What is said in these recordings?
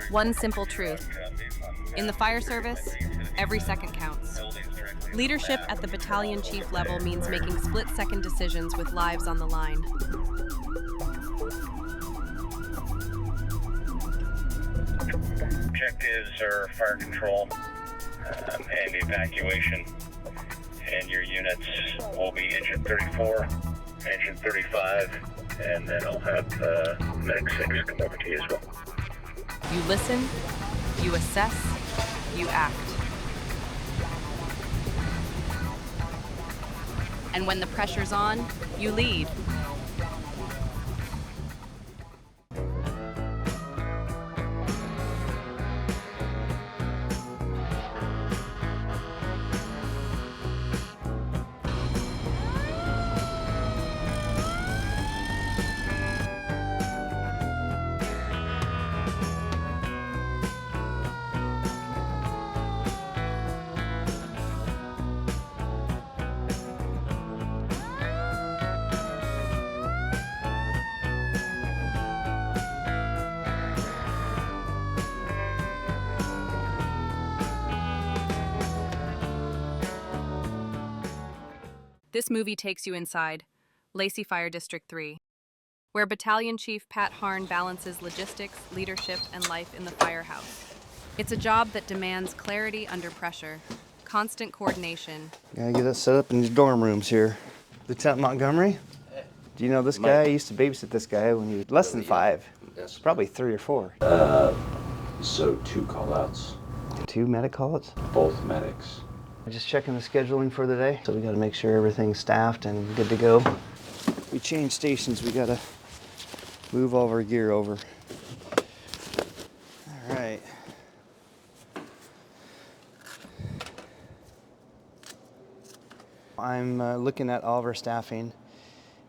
One simple truth. In the fire service, every second counts. Leadership at the battalion chief level means making split-second decisions with lives on the line. Objectives are fire control and evacuation, and your units will be engine 34, engine 35, and then I'll have medic 6 come over to you as well. You listen, you assess, you act. And when the pressure's on, you lead. This movie takes you inside Lacey Fire District 3, where Battalion Chief Pat Horn balances logistics, leadership, and life in the firehouse. It's a job that demands clarity under pressure, constant coordination. Gotta get us set up in these dorm rooms here. Lieutenant Montgomery, do you know this guy? I used to babysit this guy when he was less than 5. It's probably 3 or 4. So 2 call-outs. 2 medic call-outs? Both medics. Just checking the scheduling for the day. So we gotta make sure everything's staffed and good to go. We changed stations, we gotta move all of our gear over. All right. I'm looking at all of our staffing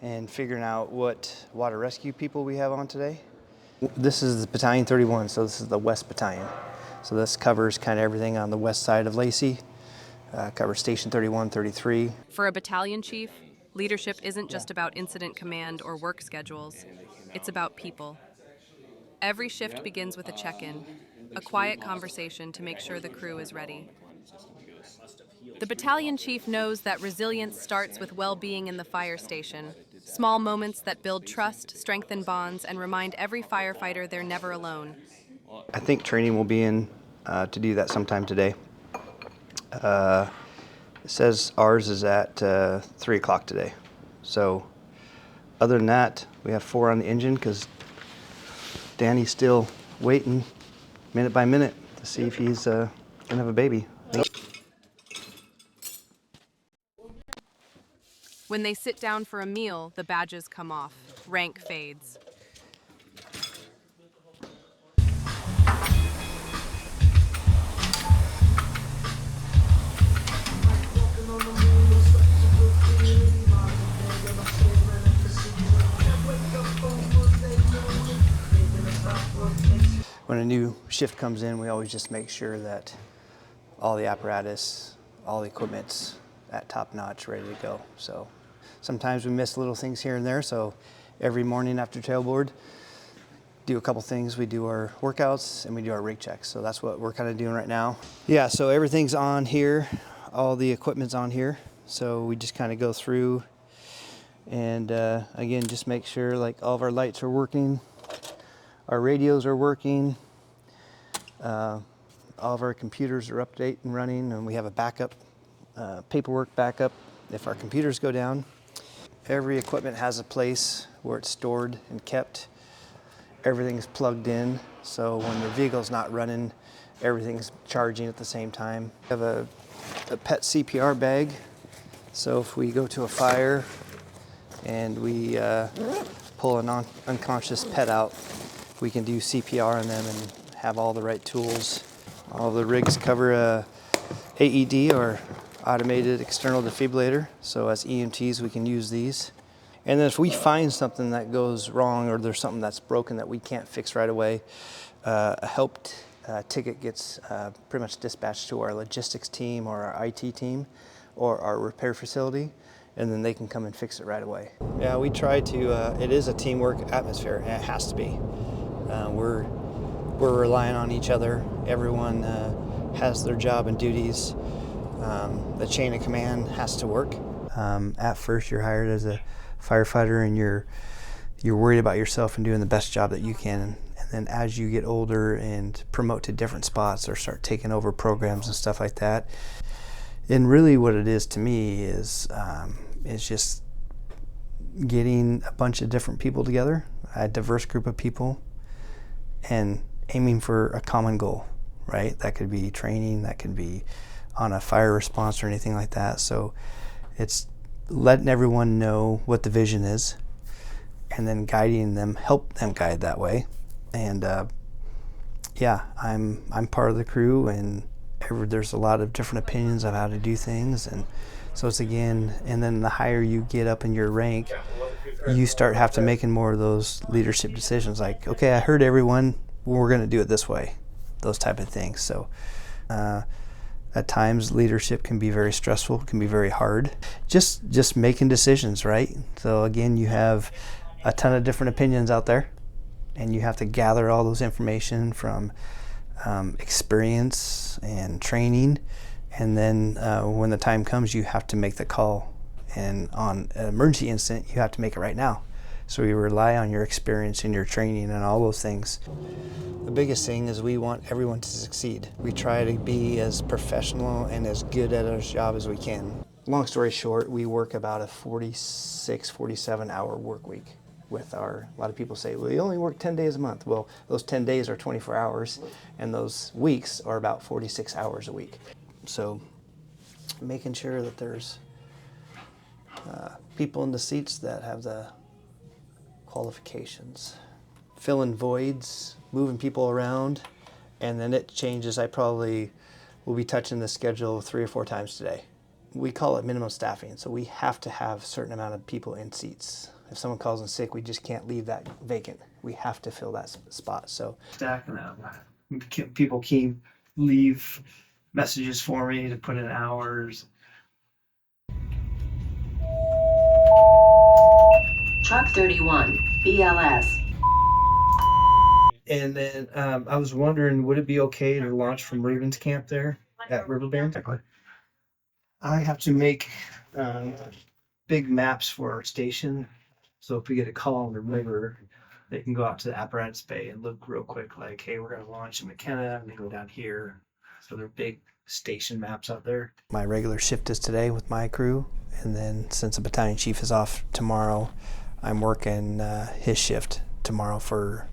and figuring out what water rescue people we have on today. This is Battalion 31, so this is the West Battalion. So this covers kind of everything on the west side of Lacey. Covers Station 31, 33. For a battalion chief, leadership isn't just about incident command or work schedules. It's about people. Every shift begins with a check-in, a quiet conversation to make sure the crew is ready. The battalion chief knows that resilience starts with well-being in the fire station. Small moments that build trust, strengthen bonds, and remind every firefighter they're never alone. I think training will be in to do that sometime today. It says ours is at 3 o'clock today. So other than that, we have 4 on the engine because Danny's still waiting minute by minute to see if he's gonna have a baby. When they sit down for a meal, the badges come off. Rank fades. When a new shift comes in, we always just make sure that all the apparatus, all the equipment's at top notch, ready to go. So sometimes we miss little things here and there. So every morning after tailboard, do a couple things. We do our workouts and we do our rig checks. So that's what we're kind of doing right now. Yeah, so everything's on here. All the equipment's on here. So we just kind of go through and again, just make sure like all of our lights are working. Our radios are working. All of our computers are updated and running, and we have a backup, paperwork backup if our computers go down. Every equipment has a place where it's stored and kept. Everything's plugged in, so when the vehicle's not running, everything's charging at the same time. We have a pet CPR bag, so if we go to a fire and we pull an unconscious pet out, we can do CPR on them and have all the right tools. All the rigs cover a AED or automated external defibrillator. So as EMTs, we can use these. And then if we find something that goes wrong or there's something that's broken that we can't fix right away, a help ticket gets pretty much dispatched to our logistics team or our IT team or our repair facility, and then they can come and fix it right away. Yeah, we try to, it is a teamwork atmosphere, and it has to be. we're relying on each other. Everyone has their job and duties. The chain of command has to work. At first, you're hired as a firefighter, and you're worried about yourself and doing the best job that you can. And then as you get older and promote to different spots or start taking over programs and stuff like that, and really what it is to me is just getting a bunch of different people together, a diverse group of people, and aiming for a common goal, right? That could be training, that could be on a fire response or anything like that. So it's letting everyone know what the vision is, and then guiding them, help them guide that way. And yeah, I'm part of the crew, and there's a lot of different opinions of how to do things. And so it's again, and then the higher you get up in your rank, you start have to making more of those leadership decisions, like, okay, I heard everyone, we're going to do it this way, those type of things. So at times leadership can be very stressful, can be very hard, just making decisions, right? So again, you have a ton of different opinions out there, and you have to gather all those information from experience and training, and then when the time comes, you have to make the call. And on an emergency incident, you have to make it right now. So you rely on your experience and your training and all those things. The biggest thing is we want everyone to succeed. We try to be as professional and as good at our job as we can. Long story short, we work about a 46, 47 hour work week with a lot of people say, well, you only work 10 days a month. Well, those 10 days are 24 hours, and those weeks are about 46 hours a week. So making sure that there's people in the seats that have the qualifications, filling voids, moving people around, and then it changes. I probably will be touching the schedule 3 or 4 times today. We call it minimum staffing, so we have to have a certain amount of people in seats. If someone calls in sick, we just can't leave that vacant. We have to fill that spot. So stacking up. People keep leave messages for me to put in hours. Truck 31, BLS. And then I was wondering, would it be okay to launch from Ravens Camp there at Riverbend? I have to make big maps for our station. So if we get a call on the river, they can go out to the apparatus bay and look real quick, like, hey, we're going to launch in McKenna, and they go down here. So they're big station maps out there. my regular shift is today with my crew, and then since the battalion chief is off tomorrow, I'm working his shift tomorrow for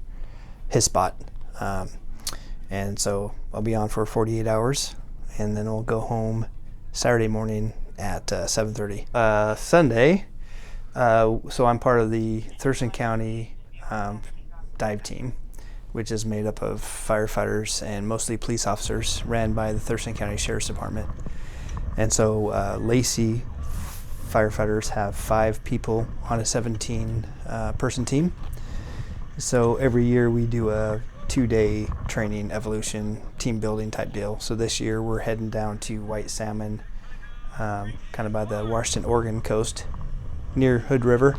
his spot. And so I'll be on for 48 hours, and then we'll go home Saturday morning at 7:30. Sunday, so I'm part of the Thurston County dive team, which is made up of firefighters and mostly police officers, ran by the Thurston County Sheriff's Department. And so Lacey firefighters have 5 people on a 17 person team. So every year we do a 2-day training, evolution, team building type deal. So this year we're heading down to White Salmon, kind of by the Washington, Oregon coast, near Hood River,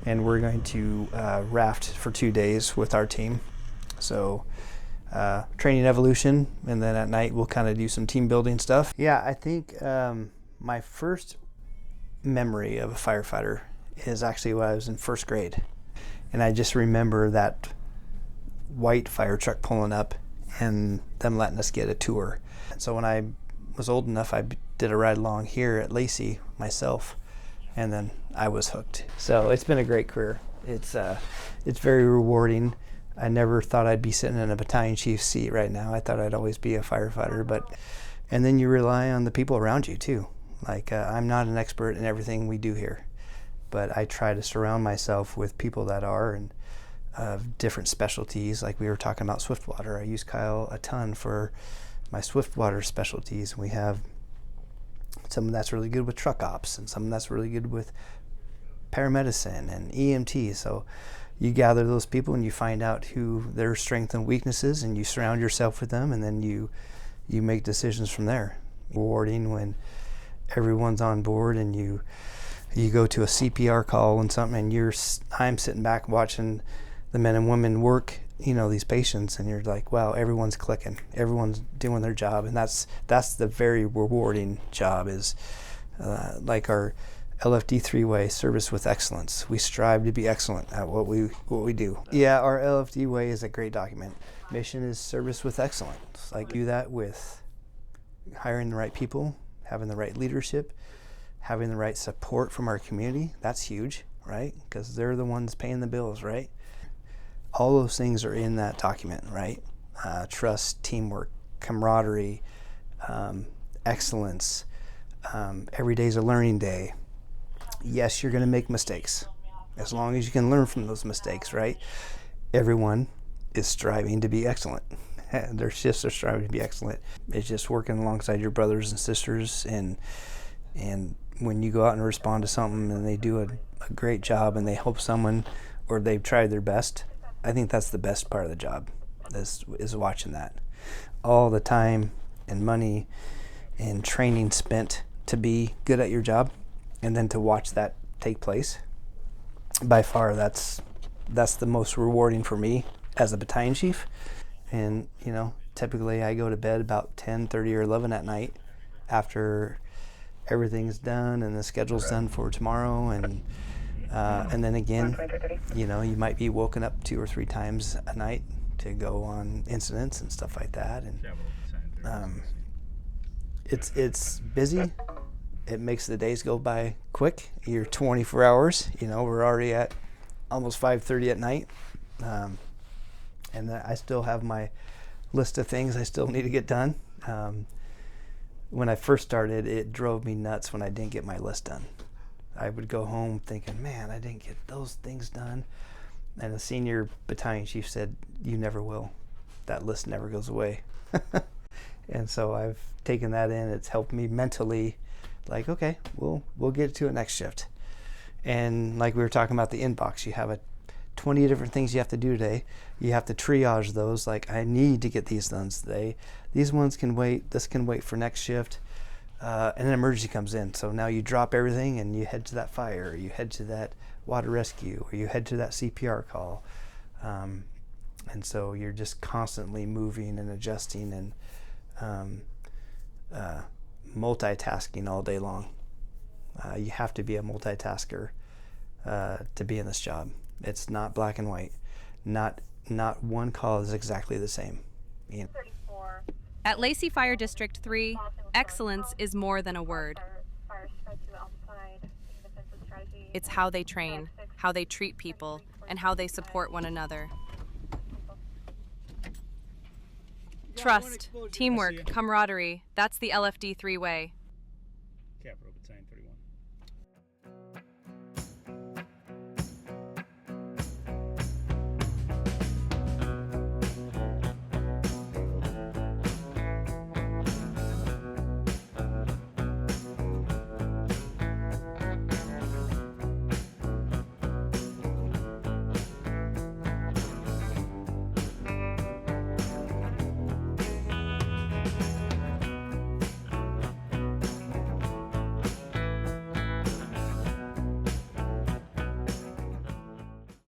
and we're going to raft for 2 days with our team. So training, evolution, and then at night we'll kind of do some team building stuff. Yeah, I think my first memory of a firefighter is actually when I was in first grade, and I just remember that white fire truck pulling up and them letting us get a tour. And so when I was old enough, I did a ride along here at Lacey myself, and then I was hooked. So it's been a great career. It's very rewarding. I never thought I'd be sitting in a battalion chief seat right now. I thought I'd always be a firefighter, and then you rely on the people around you too. Like I'm not an expert in everything we do here, but I try to surround myself with people that are, and different specialties. Like we were talking about Swiftwater. I use Kyle a ton for my Swiftwater specialties. We have someone that's really good with truck ops, and someone that's really good with paramedicine and EMT. So you gather those people and you find out who their strengths and weaknesses, and you surround yourself with them, and then you make decisions from there. Rewarding when everyone's on board and you go to a CPR call and something, and I'm sitting back watching the men and women work these patients, and you're like, wow, everyone's clicking, everyone's doing their job, and that's the very rewarding job. Is like our LFD 3-way, service with excellence. We strive to be excellent at what we do. Yeah, our LFD way is a great document. Mission is service with excellence. Like, do that with hiring the right people, having the right leadership, having the right support from our community. That's huge, right? Because they're the ones paying the bills, right? All those things are in that document, right? Trust, teamwork, camaraderie, excellence. Every day's a learning day. Yes, you're going to make mistakes, as long as you can learn from those mistakes, right? Everyone is striving to be excellent. Their shifts are striving to be excellent. It's just working alongside your brothers and sisters, and when you go out and respond to something and they do a great job and they help someone, or they've tried their best, I think that's the best part of the job, is watching that. All the time and money and training spent to be good at your job, and then to watch that take place. By far, that's the most rewarding for me as a battalion chief. And typically I go to bed about 10:30 or 11 at night after everything's done and the schedule's done for tomorrow, and then again, you might be woken up 2 or 3 times a night to go on incidents and stuff like that. And it's busy. It makes the days go by quick. You're 24 hours. We're already at almost 5:30 at night, and I still have my list of things I still need to get done. When I first started, it drove me nuts when I didn't get my list done. I would go home thinking, man, I didn't get those things done. And the senior battalion chief said, you never will. That list never goes away. And so I've taken that in. It's helped me mentally, like, okay, we'll get to it next shift. And like we were talking about the inbox, you have 20 different things you have to do today. You have to triage those. Like, I need to get these done today. These ones can wait. This can wait for next shift. And an emergency comes in. So now you drop everything and you head to that fire, or you head to that water rescue, or you head to that CPR call. And so you're just constantly moving and adjusting and multitasking all day long. You have to be a multitasker to be in this job. It's not black and white. Not one call is exactly the same. At Lacey Fire District 3, excellence is more than a word. It's how they train, how they treat people, and how they support one another. Trust, teamwork, camaraderie, that's the LFD 3-way.